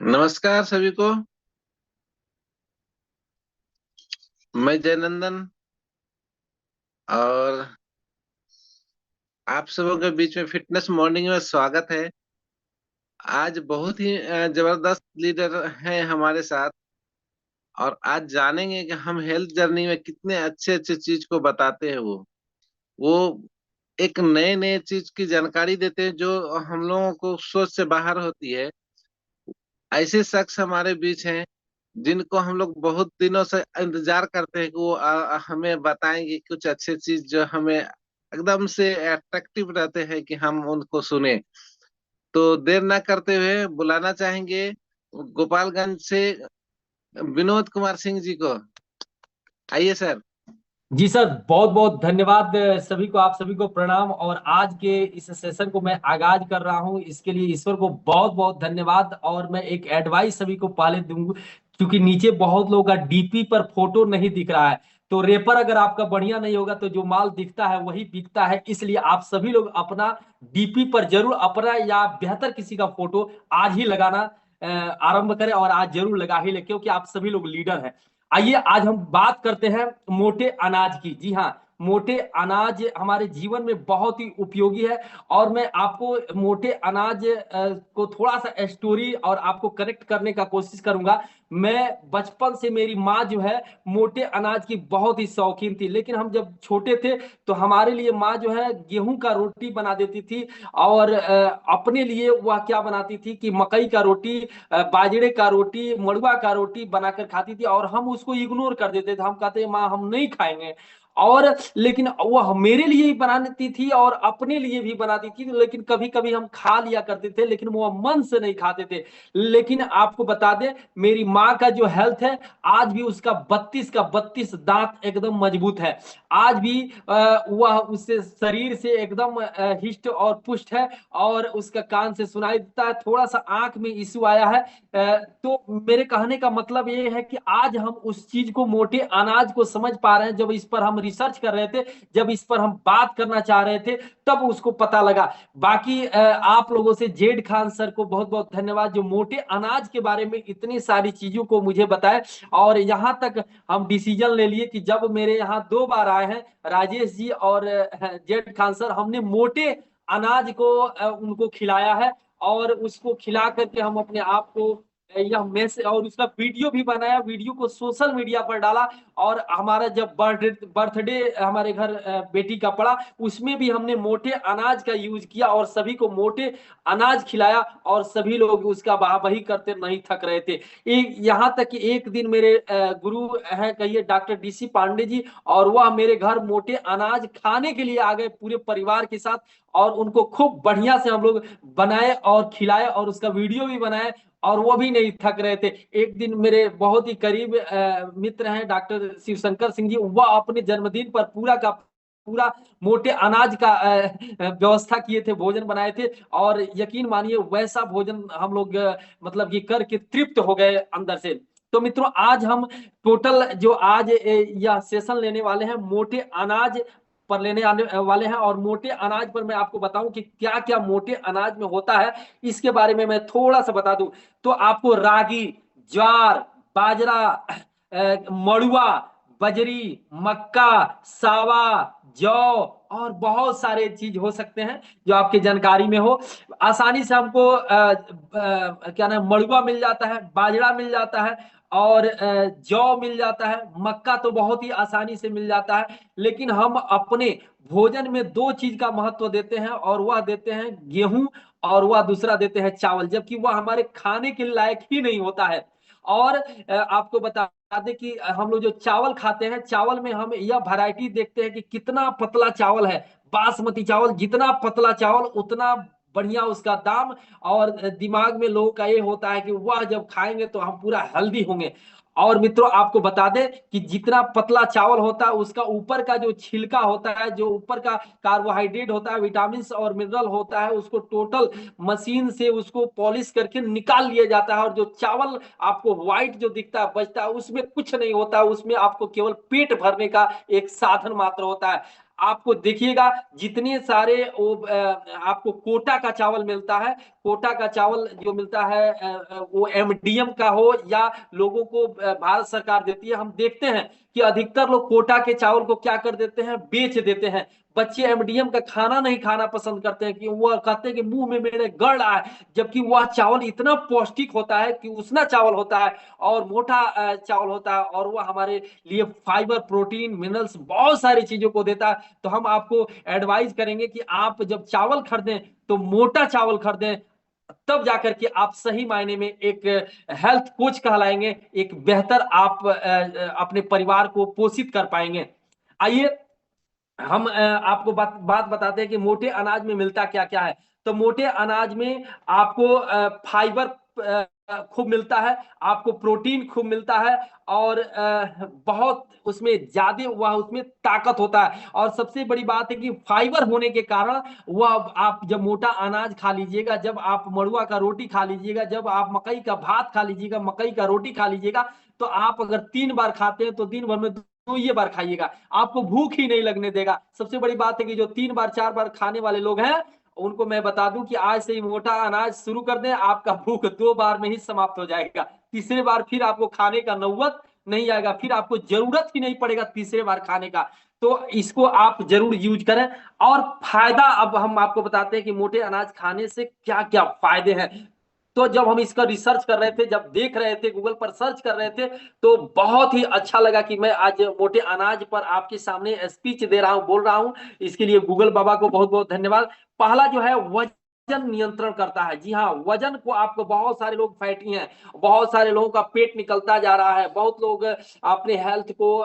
नमस्कार सभी को। मैं जयनंदन और आप सबों के बीच में फिटनेस मॉर्निंग में स्वागत है। आज बहुत ही जबरदस्त लीडर हैं हमारे साथ और आज जानेंगे कि हम हेल्थ जर्नी में कितने अच्छे अच्छे चीज को बताते हैं। वो एक नए नए चीज की जानकारी देते हैं जो हम लोगों को सोच से बाहर होती है। ऐसे शख्स हमारे बीच हैं जिनको हम लोग बहुत दिनों से इंतजार करते हैं कि वो हमें बताएंगे कुछ अच्छे चीज जो हमें एकदम से अट्रैक्टिव रहते हैं कि हम उनको सुने। तो देर ना करते हुए बुलाना चाहेंगे गोपालगंज से विनोद कुमार सिंह जी को। आइए सर। जी सर, बहुत बहुत धन्यवाद। सभी को, आप सभी को प्रणाम। और आज के इस सेशन को मैं आगाज कर रहा हूं, इसके लिए ईश्वर को बहुत बहुत धन्यवाद। और मैं एक एडवाइस सभी को पहले दूंगा, क्योंकि नीचे बहुत लोगों का डीपी पर फोटो नहीं दिख रहा है। तो रेपर अगर आपका बढ़िया नहीं होगा तो जो माल दिखता है वही बिकता है। इसलिए आप सभी लोग अपना डीपी पर जरूर अपना या बेहतर किसी का फोटो आज ही लगाना आरंभ करें, और आज जरूर लगा ही ले, क्योंकि आप सभी लोग लीडर हैं। आइए आज हम बात करते हैं मोटे अनाज की। जी हाँ, मोटे अनाज हमारे जीवन में बहुत ही उपयोगी है। और मैं आपको मोटे अनाज को थोड़ा सा स्टोरी और आपको कनेक्ट करने का कोशिश करूंगा। मैं बचपन से, मेरी माँ जो है मोटे अनाज की बहुत ही शौकीन थी। लेकिन हम जब छोटे थे तो हमारे लिए माँ जो है गेहूं का रोटी बना देती थी। और अपने लिए वह क्या बनाती थी कि मकई का रोटी, बाजरे का रोटी, मड़ुआ का रोटी बनाकर खाती थी, और हम उसको इग्नोर कर देते थे। हम कहते माँ हम नहीं खाएंगे। और लेकिन वह मेरे लिए ही बनाती थी और अपने लिए भी बनाती थी। लेकिन कभी कभी हम खा लिया करते थे, लेकिन वो मन से नहीं खाते थे। लेकिन आपको बता दें, मेरी माँ का जो हेल्थ है, आज भी उसका 32 का 32 दांत एकदम मजबूत है। आज भी वह उससे शरीर से एकदम हिष्ट और पुष्ट है। और उसका कान से सुनाई देता है। थोड़ा सा आंख में इश्यू आया है। तो मेरे कहने का मतलब ये है कि आज हम उस चीज को, मोटे अनाज को समझ पा रहे हैं। जब इस पर हम रिसर्च कर रहे थे, जब इस पर हम बात करना चाह रहे थे, तब उसको पता लगा। बाकी आप लोगों से जेड खान सर को बहुत बहुत धन्यवाद, जो मोटे अनाज के बारे में इतनी सारी चीजों को मुझे बताए। और यहाँ तक हम डिसीजन ले लिए कि जब मेरे यहाँ 2 बार आए हैं राजेश जी और जेड खान सर, हमने मोटे अनाज को उनको खिलाया है। और उसको खिला करके हम अपने आप को यह मैसेज, और उसका वीडियो भी बनाया, वीडियो को सोशल मीडिया पर डाला। और हमारा जब बर्थडे हमारे घर बेटी का पड़ा, उसमें भी हमने मोटे अनाज का यूज किया और सभी को मोटे अनाज खिलाया। और सभी लोग उसका वाहवाही करते नहीं थक रहे थे। यहाँ तक कि एक दिन मेरे गुरु हैं, कहिए डॉक्टर डीसी पांडे जी, और वह मेरे घर मोटे अनाज खाने के लिए आ गए पूरे परिवार के साथ। और उनको खूब बढ़िया से हम लोग बनाए और खिलाए, और उसका वीडियो भी बनाए। और वो भी नहीं थक रहे थे। एक दिन मेरे बहुत ही करीब मित्र हैं डॉक्टर शिवशंकर सिंह जी, वह अपने जन्मदिन पर पूरा का पूरा मोटे अनाज का व्यवस्था किए थे, भोजन बनाए थे। और यकीन मानिए वैसा भोजन हम लोग मतलब ये करके तृप्त हो गए अंदर से। तो मित्रों, आज हम टोटल जो आज यह सेशन लेने वाले हैं, मोटे अनाज पर लेने आने वाले हैं। और मोटे अनाज पर मैं आपको बताऊं कि क्या क्या मोटे अनाज में होता है, इसके बारे में मैं थोड़ा सा बता दूं। तो आपको रागी, ज्वार, बाजरा, मड़ुआ, बजरी, मक्का, सावा, जौ और बहुत सारे चीज हो सकते हैं जो आपके जानकारी में हो। आसानी से हमको क्या नाम, मड़ुआ मिल जाता है, बाजरा मिल जाता है, और जौ मिल जाता है। मक्का तो बहुत ही आसानी से मिल जाता है। लेकिन हम अपने भोजन में 2 चीज का महत्व देते हैं, और वह देते हैं गेहूं, और वह दूसरा देते हैं चावल, जबकि वह हमारे खाने के लायक ही नहीं होता है। और आपको बता दें कि हम लोग जो चावल खाते हैं, चावल में हम यह वैरायटी देखते हैं कि कितना पतला चावल है। बासमती चावल, जितना पतला चावल उतना बढ़िया उसका दाम। और दिमाग में लोगों का ये होता है कि वह जब खाएंगे तो हम पूरा हेल्दी होंगे। और मित्रों, आपको बता दें कि जितना पतला चावल होता है, उसका ऊपर का जो छिलका होता है, जो ऊपर का कार्बोहाइड्रेट होता है, विटामिन और मिनरल होता है, उसको टोटल मशीन से उसको पॉलिश करके निकाल लिया जाता है। और जो चावल आपको व्हाइट जो दिखता है, बचता है, उसमें कुछ नहीं होता है। उसमें आपको केवल पेट भरने का एक साधन मात्र होता है। आपको देखिएगा जितने सारे वो आपको कोटा का चावल मिलता है, कोटा का चावल जो मिलता है वो एमडीएम का हो या लोगों को भारत सरकार देती है। हम देखते हैं कि अधिकतर लोग कोटा के चावल को क्या कर देते हैं, बेच देते हैं। बच्चे एमडीएम का खाना नहीं खाना पसंद करते हैं कि वो कहते हैं कि मुंह में मेरे गड़ रहा है, जबकि वह चावल इतना पौष्टिक होता है कि उसना चावल होता है और मोटा चावल होता है, और वह हमारे लिए फाइबर, प्रोटीन, मिनरल्स बहुत सारी चीजों को देता है। तो हम आपको एडवाइस करेंगे कि आप जब चावल खरीदें तो मोटा चावल खरीदें, तब जाकर के आप सही मायने में एक हेल्थ कोच कहलाएंगे, एक बेहतर आप अपने परिवार को पोषित कर पाएंगे। आइए हम आपको बात बताते हैं कि मोटे अनाज में मिलता क्या क्या है। तो मोटे अनाज में आपको फाइबर खूब मिलता है, आपको प्रोटीन खूब मिलता है, और बहुत उसमें ज्यादा वह उसमें ताकत होता है। और सबसे बड़ी बात है कि फाइबर होने के कारण वह आप जब मोटा अनाज खा लीजिएगा, जब आप मड़ुआ का रोटी खा लीजिएगा, जब आप मकई का भात खा लीजिएगा, मकई का रोटी खा लीजिएगा, तो आप अगर 3 बार खाते हैं तो दिन भर में तो ये बार खाइएगा, आपको भूख ही नहीं लगने देगा। सबसे बड़ी बात है कि जो 3 बार 4 बार खाने वाले लोग हैं, उनको मैं बता दूं कि आज से ही मोटा अनाज शुरू कर दें, आपका भूख 2 बार में ही समाप्त हो जाएगा। तीसरे बार फिर आपको खाने का नौबत नहीं आएगा, फिर आपको जरूरत ही नहीं पड़ेगा तीसरे बार खाने का। तो इसको आप जरूर यूज करें। और फायदा अब हम आपको बताते हैं कि मोटे अनाज खाने से क्या क्या फायदे हैं। तो जब हम इसका रिसर्च कर रहे थे, जब देख रहे थे, गूगल पर सर्च कर रहे थे, तो बहुत ही अच्छा लगा कि मैं आज मोटे अनाज पर आपके सामने स्पीच दे रहा हूं, बोल रहा हूं। इसके लिए गूगल बाबा को बहुत बहुत धन्यवाद। पहला जो है वजन नियंत्रण करता है। जी हाँ, वजन को आपको, बहुत सारे लोग फैटी हैं, बहुत सारे लोगों का पेट निकलता जा रहा है, बहुत लोग अपने हेल्थ को,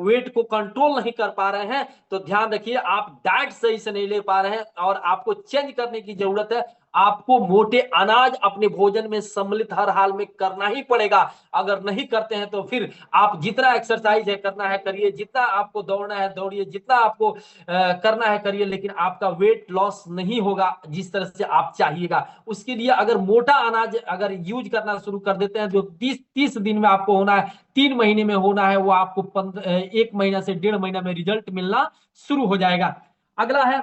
वेट को कंट्रोल नहीं कर पा रहे हैं। तो ध्यान रखिए, आप डाइट सही से नहीं ले पा रहे हैं और आपको चेंज करने की जरूरत है। आपको मोटे अनाज अपने भोजन में सम्मिलित हर हाल में करना ही पड़ेगा। अगर नहीं करते हैं तो फिर आप जितना एक्सरसाइज है करना है करिए, जितना आपको दौड़ना है दौड़िए, जितना आपको करना है करिए, लेकिन आपका वेट लॉस नहीं होगा जिस तरह से आप चाहिएगा। उसके लिए अगर मोटा अनाज अगर यूज करना शुरू कर देते हैं, जो 30 दिन में आपको होना है, 3 महीने में होना है, वो आपको 1 महीना से 1.5 महीना में रिजल्ट मिलना शुरू हो जाएगा। अगला है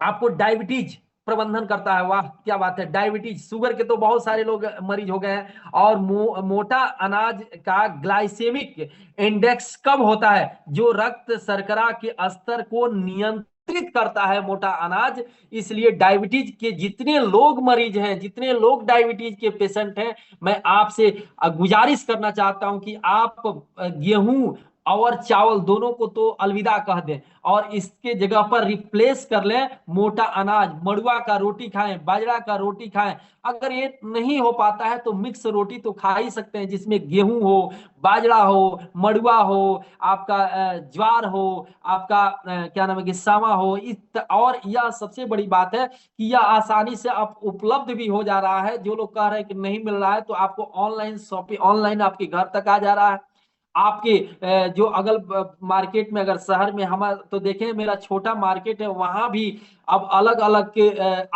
आपको डायबिटीज प्रबंधन करता है। वाह क्या बात है, डायबिटीज, शुगर के तो बहुत सारे लोग मरीज हो गए हैं। और मोटा अनाज का ग्लाइसेमिक इंडेक्स कम होता है, जो रक्त शर्करा के स्तर को नियंत्रित करता है मोटा अनाज। इसलिए डायबिटीज के जितने लोग मरीज हैं, जितने लोग डायबिटीज के पेशेंट हैं, मैं आपसे गुजारिश करना चाहता हूं कि आप गेहूं और चावल दोनों को तो अलविदा कह दें और इसके जगह पर रिप्लेस कर लें मोटा अनाज। मड़ुआ का रोटी खाएं, बाजरा का रोटी खाएं। अगर ये नहीं हो पाता है तो मिक्स रोटी तो खा ही सकते हैं, जिसमें गेहूं हो, बाजरा हो, मड़ुआ हो, आपका ज्वार हो, आपका क्या नाम है कि सावा हो। और यह सबसे बड़ी बात है कि यह आसानी से आप उपलब्ध भी हो जा रहा है। जो लोग कह रहे हैं कि नहीं मिल रहा है, तो आपको ऑनलाइन शॉपिंग, ऑनलाइन आपके घर तक आ जा रहा है। आपके जो अगल मार्केट में, अगर शहर में हम तो देखें, मेरा छोटा मार्केट है, वहां भी अब अलग अलग के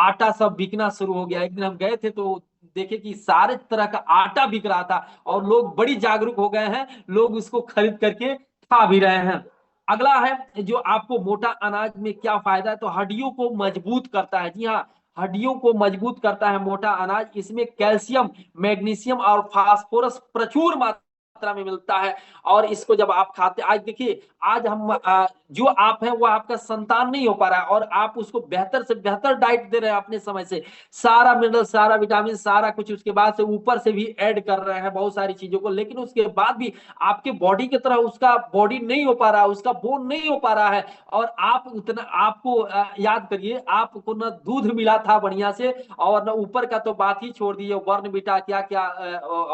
आटा सब बिकना शुरू हो गया। एक दिन हम गए थे तो देखे कि सारे तरह का आटा बिक रहा था और लोग बड़ी जागरूक हो गए हैं, लोग उसको खरीद करके खा भी रहे हैं। अगला है जो आपको मोटा अनाज में क्या फायदा है, तो हड्डियों को मजबूत करता है। जी हाँ, हड्डियों को मजबूत करता है मोटा अनाज। इसमें कैल्शियम, मैग्नीशियम और फास्फोरस प्रचुर मात्रा में मिलता है। और इसको जब आप खाते, आज देखिए, आज हम जो आप हैं वो आपका संतान नहीं हो पा रहा है, और आप उसको बेहतर से बेहतर डाइट दे रहे हैं अपने समय से, सारा मिनरल, सारा विटामिन, सारा कुछ, उसके बाद से ऊपर से भी ऐड कर रहे हैं बहुत सारी चीजों को, लेकिन उसके बाद भी आपके बॉडी की तरह उसका बॉडी नहीं हो पा रहा है, उसका बोन नहीं हो पा रहा है। और आप उतना, आपको याद करिए, आपको ना दूध मिला था बढ़िया से, और ना ऊपर का तो बात ही छोड़ दीजिए, बॉर्नविटा क्या क्या,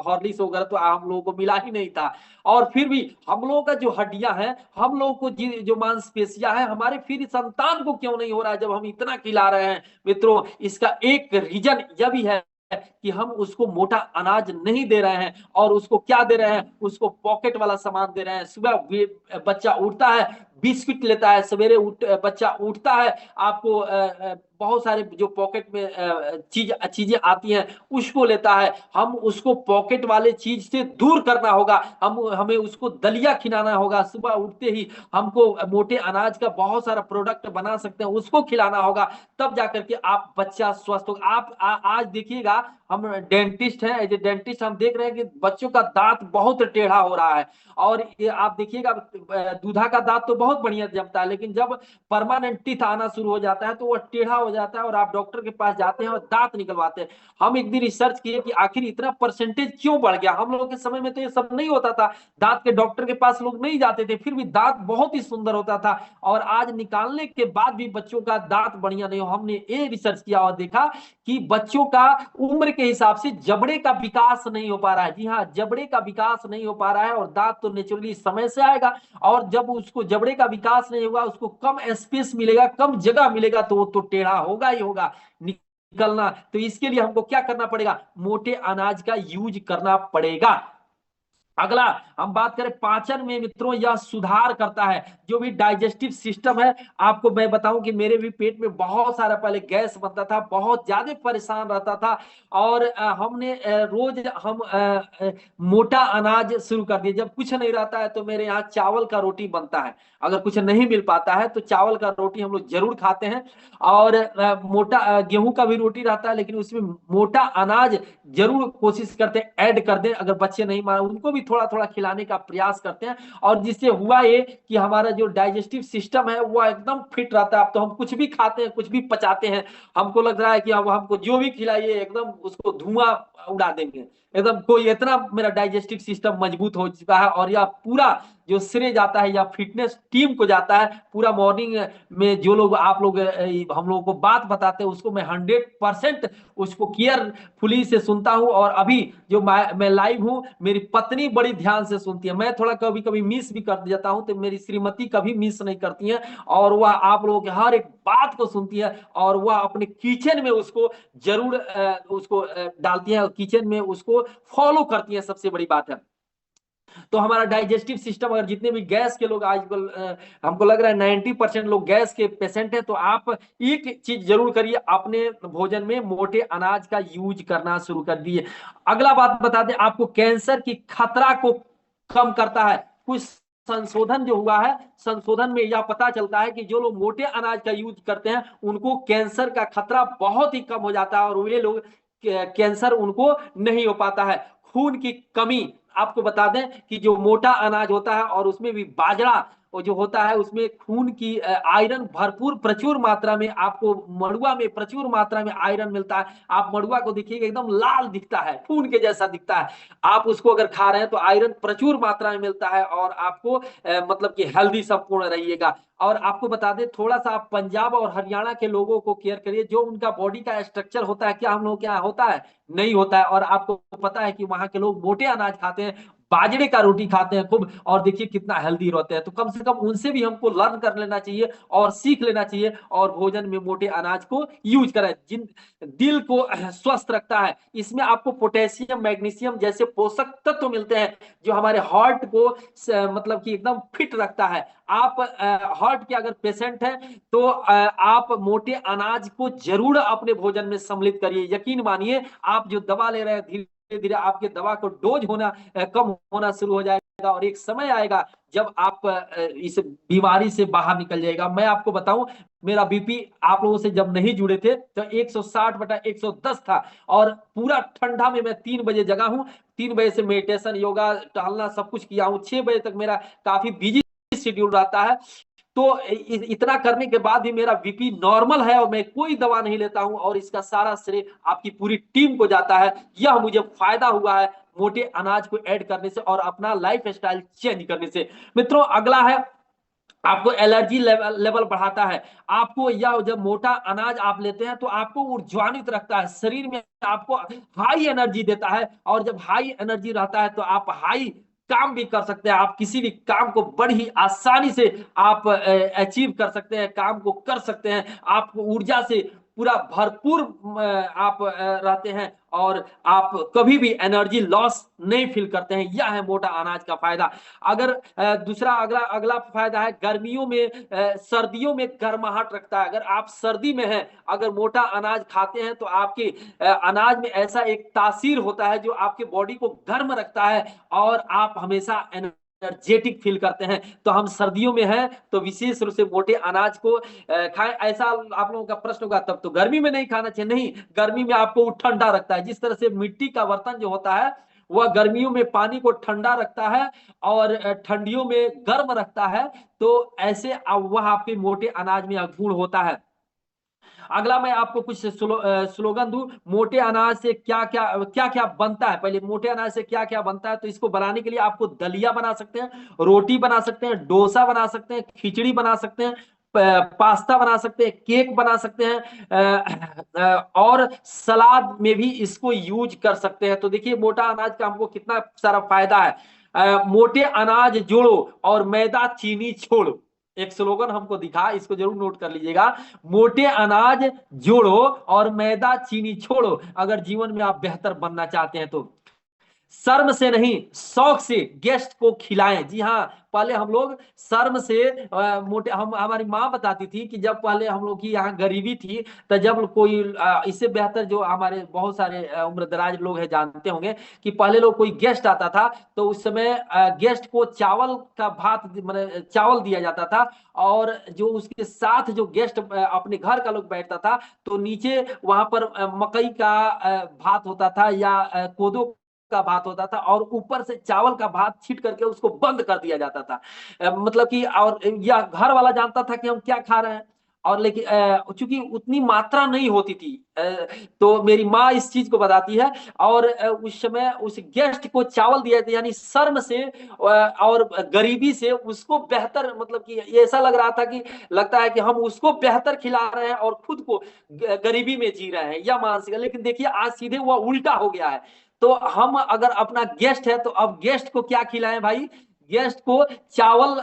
हॉर्लिक्स वगैरह तो हम लोगों को मिला ही नहीं था। और फिर भी हम लोगों का जो हड्डियां हैं, हम लोगों को जो मांसपेशियां हैं हमारे, फिर संतान को क्यों नहीं हो रहा है जब हम इतना खिला रहे हैं। मित्रों, इसका एक रीजन यह भी है कि हम उसको मोटा अनाज नहीं दे रहे हैं, और उसको क्या दे रहे हैं, उसको पॉकेट वाला सामान दे रहे हैं। सुबह बच्चा उठता है, बिस्किट लेता है, सवेरे बच्चा उठता है, आपको बहुत सारे जो पॉकेट में चीजें आती हैं उसको लेता है। हम उसको पॉकेट वाले चीज से दूर करना होगा। हमें उसको दलिया खिलाना होगा। सुबह उठते ही हमको मोटे अनाज का बहुत सारा प्रोडक्ट बना सकते हैं, उसको खिलाना होगा। तब जाकर के आप बच्चा स्वस्थ होगा। आज देखिएगा, हम डेंटिस्ट हैं, एज ए डेंटिस्ट हम देख रहे हैं कि बच्चों का दांत बहुत टेढ़ा हो रहा है। और ये आप देखिएगा, दूधा का दांत तो बहुत बढ़िया जमता है, लेकिन जब परमानेंट टीथ आना शुरू हो जाता है तो वह टेढ़ा हो जाता है और आप डॉक्टर के पास जाते हैं और दांत निकलवाते हैं। हम एक दिन रिसर्च किए कि आखिर इतना परसेंटेज क्यों बढ़ गया। हम लोगों के समय में तो ये सब नहीं होता था, दांत के डॉक्टर के पास लोग नहीं जाते थे, फिर भी दांत बहुत ही सुंदर होता था। और आज निकालने के बाद भी बच्चों का दांत बढ़िया नहीं हो। हमने ये रिसर्च किया और देखा कि बच्चों का उम्र के हिसाब से जबड़े का विकास नहीं हो पा रहा है। जी हाँ, जबड़े का विकास नहीं हो पा रहा है, और दांत तो नेचुरली समय से आएगा। और जब उसको जबड़े का विकास नहीं होगा, उसको कम स्पेस मिलेगा, कम जगह मिलेगा, तो वो तो टेढ़ा होगा ही होगा निकलना। तो इसके लिए हमको क्या करना पड़ेगा? मोटे अनाज का यूज करना पड़ेगा। अगला हम बात करें पाचन में मित्रों, यह सुधार करता है जो भी डाइजेस्टिव सिस्टम है। आपको मैं बताऊं कि मेरे भी पेट में बहुत सारा पहले गैस बनता था, बहुत ज्यादा परेशान रहता था। और हमने रोज हम मोटा अनाज शुरू कर दिया। जब कुछ नहीं रहता है तो मेरे यहाँ चावल का रोटी बनता है। अगर कुछ नहीं मिल पाता है तो चावल का रोटी हम लोग जरूर खाते हैं। और मोटा गेहूं का भी रोटी रहता है, लेकिन उसमें मोटा अनाज जरूर कोशिश करते हैं ऐड कर दें। अगर बच्चे नहीं माने उनको भी थोड़ा थोड़ा खिलाने का प्रयास करते हैं। और जिससे हुआ ये कि हमारा जो डाइजेस्टिव सिस्टम है वो एकदम फिट रहता है। अब तो हम कुछ भी खाते हैं, कुछ भी पचाते हैं, हमको लग रहा है कि अब हमको जो भी खिलाइए एकदम उसको धुआं उड़ा देंगे। एकदम कोई इतना मेरा डाइजेस्टिव सिस्टम मजबूत हो चुका है। और यह पूरा जो श्रेय जाता है या फिटनेस टीम को जाता है। पूरा मॉर्निंग में जो लोग आप लोग हम लोगों को बात बताते हैं उसको मैं 100% उसको केयरफुली से सुनता हूं। और अभी जो मैं लाइव हूं, मेरी पत्नी बड़ी ध्यान से सुनती है। मैं थोड़ा कभी कभी मिस भी कर जाता हूं, तो मेरी श्रीमती कभी मिस नहीं करती है। और वह आप लोगों के हर एक बात को सुनती है, और वह अपने किचन में उसको जरूर उसको डालती है, और किचन में उसको फॉलो करती है। सबसे बड़ी बात है तो हमारा डाइजेस्टिव सिस्टम, अगर जितने भी गैस के लोग आजकल हमको लग रहा है 90% लोग गैस के पेशेंट हैं, तो आप एक चीज जरूर करिए, अपने भोजन में मोटे अनाज का यूज करना शुरू कर दिए। अगला बात बता दें आपको, कैंसर की खतरा को कम करता है। कुछ संशोधन जो हुआ है, संशोधन में यह पता चलता है कि जो लोग मोटे अनाज का यूज करते हैं उनको कैंसर का खतरा बहुत ही कम हो जाता है, और वे लोग कैंसर उनको नहीं हो पाता है। खून की कमी, आपको बता दें कि जो मोटा अनाज होता है और उसमें भी बाजरा वो जो होता है, उसमें खून की आयरन भरपूर प्रचुर मात्रा में, आपको मड़ुआ में प्रचुर मात्रा में आयरन मिलता है। आप मड़ुआ को देखिएगा एकदम लाल दिखता है, खून के जैसा दिखता है। आप उसको अगर खा रहे हैं तो आयरन प्रचुर मात्रा में मिलता है, और आपको मतलब कि हेल्दी संपूर्ण रहिएगा। और आपको बता दें, थोड़ा सा आप पंजाब और हरियाणा के लोगों को केयर करिए। जो उनका बॉडी का स्ट्रक्चर होता है, क्या हम लोग क्या होता है? नहीं होता है। और आपको पता है कि वहां के लोग मोटे अनाज खाते हैं, बाजरे का रोटी खाते हैं खूब, और देखिए कितना हेल्दी रहते हैं। तो कम से कम उनसे भी हमको लर्न कर लेना चाहिए और सीख लेना चाहिए, और भोजन में मोटे अनाज को यूज करें। जिन दिल को स्वस्थ रखता है, इसमें आपको पोटेशियम मैग्नीशियम जैसे पोषक तत्व मिलते हैं, जो हमारे हार्ट को मतलब कि एकदम फिट रखता है। आप हार्ट के अगर पेशेंट हैं तो आप मोटे अनाज को जरूर अपने भोजन में सम्मिलित करिए। यकीन मानिए, आप जो दवा ले रहे हैं धीरे धीरे आपके दवा को डोज होना कम होना शुरू हो जाएगा, और एक समय आएगा जब आप इस बीमारी से बाहर निकल जाएगा। मैं आपको बताऊं, मेरा बीपी आप लोगों से जब नहीं जुड़े थे तो 160/110 था, और पूरा ठंडा में मैं 3 बजे जगा हूं। 3 बजे से मेडिटेशन योगा टहलना सब कुछ किया हूं। 6 बजे तक मेरा काफी बिजी शेड्यूल रहता है। तो इतना करने के बाद भी मेरा बीपी नॉर्मल है, और मैं कोई दवा नहीं लेता हूं, और इसका सारा श्रेय आपकी पूरी टीम को जाता है। यह मुझे फायदा हुआ है मोटे अनाज को ऐड करने से और अपना लाइफ स्टाइल चेंज करने से। मित्रों, अगला है आपको एनर्जी लेवल बढ़ाता है। आपको यह जब मोटा अनाज आप लेते हैं तो आपको ऊर्जान्वित रखता है, शरीर में आपको हाई एनर्जी देता है। और जब हाई एनर्जी रहता है तो आप हाई काम भी कर सकते हैं। आप किसी भी काम को बड़ी आसानी से आप अचीव कर सकते हैं, काम को कर सकते हैं। आपको ऊर्जा से पूरा भरपूर आप रहते हैं और आप कभी भी एनर्जी लॉस नहीं फील करते हैं। यह है मोटा अनाज का फायदा। अगर दूसरा अगला अगला फायदा है गर्मियों में, सर्दियों में गर्माहट रखता है। अगर आप सर्दी में हैं, अगर मोटा अनाज खाते हैं तो आपके अनाज में ऐसा एक तासीर होता है जो आपके बॉडी को गर्म रखता है और आप हमेशा एनर्जेटिक फील करते हैं। तो हम सर्दियों में हैं तो विशेष रूप से मोटे अनाज को खाएं। ऐसा आप लोगों का प्रश्न होगा तब तो गर्मी में नहीं खाना चाहिए। नहीं, गर्मी में आपको ठंडा रखता है। जिस तरह से मिट्टी का बर्तन जो होता है वह गर्मियों में पानी को ठंडा रखता है और ठंडियों में गर्म रखता है, तो ऐसे वह आपके मोटे अनाज में गुण होता है। अगला मैं आपको कुछ स्लोगन दूं। मोटे अनाज से क्या क्या क्या क्या बनता है। पहले मोटे अनाज से क्या क्या बनता है, तो इसको बनाने के लिए आपको दलिया बना सकते हैं, रोटी बना सकते हैं, डोसा बना सकते हैं, खिचड़ी बना सकते हैं, पास्ता बना सकते हैं, केक बना सकते हैं, और सलाद में भी इसको यूज कर सकते हैं। तो देखिए मोटा अनाज का हमको कितना सारा फायदा है। मोटे अनाज जोड़ो और मैदा चीनी छोड़ो। एक स्लोगन हमको दिखा, इसको जरूर नोट कर लीजिएगा। मोटे अनाज जोड़ो और मैदा चीनी छोड़ो, अगर जीवन में आप बेहतर बनना चाहते हैं तो। शर्म से नहीं, शौक से गेस्ट को खिलाएं। जी हाँ, पहले हम लोग शर्म से मोटे, हम हमारी माँ बताती थी कि जब पहले हम लोग की यहाँ गरीबी थी, तो जब कोई इससे बेहतर जो हमारे बहुत सारे उम्रदराज लोग हैं जानते होंगे कि पहले लोग कोई गेस्ट आता था तो उस समय गेस्ट को चावल का भात, मतलब चावल दिया जाता था। और जो उसके साथ जो गेस्ट अपने घर का लोग बैठता था तो नीचे वहां पर मकई का भात होता था या कोदो का भात होता था और ऊपर से चावल का भात छीट करके उसको बंद कर दिया जाता था। मतलब कि और यह घर वाला जानता था कि हम क्या खा रहे हैं। और लेकिन चूंकि उतनी मात्रा नहीं होती थी, तो मेरी माँ इस चीज को बताती है। और उस समय उस गेस्ट को चावल दिया जाता, यानी शर्म से और गरीबी से उसको बेहतर, मतलब कि ये ऐसा लग रहा था कि लगता है कि हम उसको बेहतर खिला रहे हैं और खुद को गरीबी में जी रहे हैं, यह मानसिक। लेकिन देखिए आज सीधे वह उल्टा हो गया है। तो हम अगर अपना गेस्ट है तो अब गेस्ट को क्या खिलाएं भाई, गेस्ट को चावल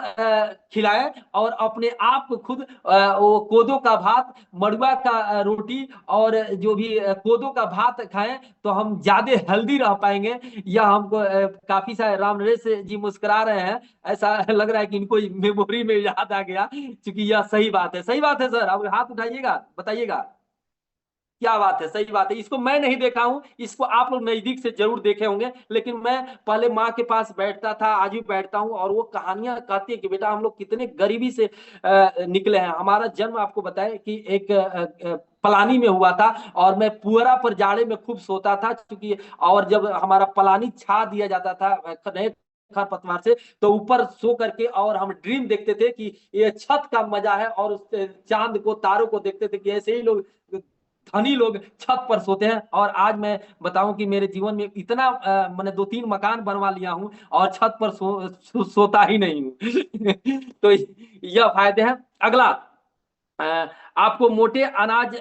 खिलाएं और अपने आप को खुद वो कोदो का भात, मड़ुआ का रोटी और जो भी कोदो का भात खाएं तो हम ज्यादा हेल्दी रह पाएंगे। यह हमको काफी सारे राम नरेश जी मुस्कुरा रहे हैं, ऐसा लग रहा है कि इनको मेमोरी में याद आ गया, क्योंकि यह सही बात है। सही बात है सर, अब हाथ उठाइएगा, बताइएगा। क्या बात है, सही बात है। इसको मैं नहीं देखा हूं, इसको आप लोग नजदीक से जरूर देखे होंगे। लेकिन मैं पहले माँ के पास बैठता था, आज भी बैठता हूं, और वो कहानियां कहती है कि बेटा हम लोग कितने गरीबी से निकले हैं। हमारा जन्म आपको बताए कि एक पलानी में हुआ था और मैं पुअरा पर जाड़े में खूब सोता था, क्योंकि और जब हमारा पलानी छा दिया जाता था नए खर पतवार से, तो ऊपर सो करके और हम ड्रीम देखते थे कि ये छत का मजा है, और उस चांद को, तारों को देखते थे कि ऐसे ही लोग, धनी लोग छत पर सोते हैं। और आज मैं बताऊं कि मेरे जीवन में इतना मैंने 2-3 मकान बनवा लिया हूं और छत पर सोता ही नहीं हूं। तो यह फायदे हैं। अगला आपको मोटे अनाज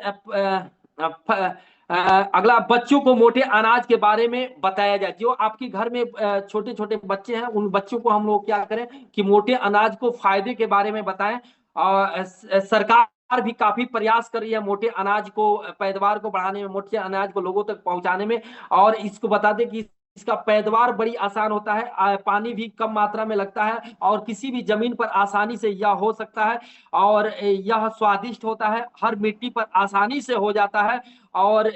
अगला, बच्चों को मोटे अनाज के बारे में बताया जाए। जो आपके घर में छोटे छोटे बच्चे हैं उन बच्चों को हम लोग क्या करें कि मोटे अनाज को फायदे के बारे में बताएं। और सरकार भी काफी प्रयास कर रही है मोटे अनाज को, पैदावार को बढ़ाने में, मोटे अनाज को लोगों तक पहुंचाने में। और इसको बता दें कि इसका पैदावार बड़ी आसान होता है, पानी भी कम मात्रा में लगता है और किसी भी जमीन पर आसानी से यह हो सकता है। और यह स्वादिष्ट होता है, हर मिट्टी पर आसानी से हो जाता है। और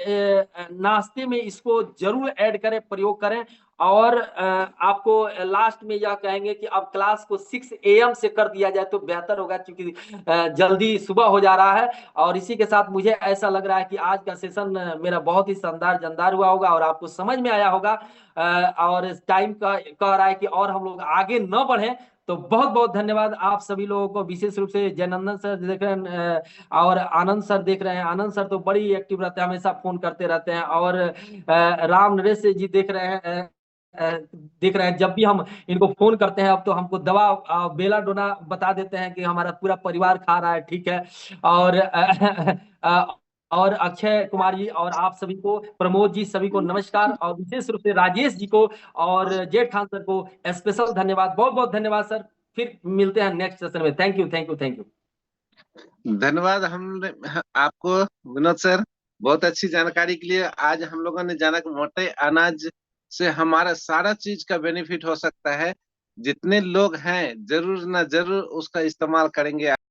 नाश्ते में इसको जरूर ऐड करें, प्रयोग करें। और आपको लास्ट में यह कहेंगे कि अब क्लास को 6 AM से कर दिया जाए तो बेहतर होगा, क्योंकि जल्दी सुबह हो जा रहा है। और इसी के साथ मुझे ऐसा लग रहा है कि आज का सेशन मेरा बहुत ही शानदार जानदार हुआ होगा और आपको समझ में आया होगा। और टाइम का कह रहा है कि और हम लोग आगे न बढ़े। तो बहुत बहुत धन्यवाद आप सभी लोगों को, विशेष रूप से जयनंदन सर देख रहे हैं और आनंद सर देख रहे हैं। आनंद सर तो बड़ी एक्टिव रहते हैं, हमेशा फोन करते रहते हैं। और राम नरेश जी देख रहे हैं, देख रहे हैं। जब भी हम इनको फोन करते हैं अब तो हमको दवा बेलाडोना बता देते हैं कि हमारा पूरा परिवार खा रहा है, ठीक है। और और अक्षय कुमार जी और आप सभी को, प्रमोद जी, सभी को नमस्कार। और विशेष रूप से राजेश जी को और जेठ खान सर को स्पेशल धन्यवाद। बहुत बहुत धन्यवाद सर। फिर मिलते हैं नेक्स्ट सेशन में। Thank you, thank you, thank you. धन्यवाद आपको विनोद सर, बहुत अच्छी जानकारी के लिए। आज हम लोगों ने जाना कि मोटे अनाज से हमारा सारा चीज का बेनिफिट हो सकता है। जितने लोग हैं जरूर ना जरूर उसका इस्तेमाल करेंगे।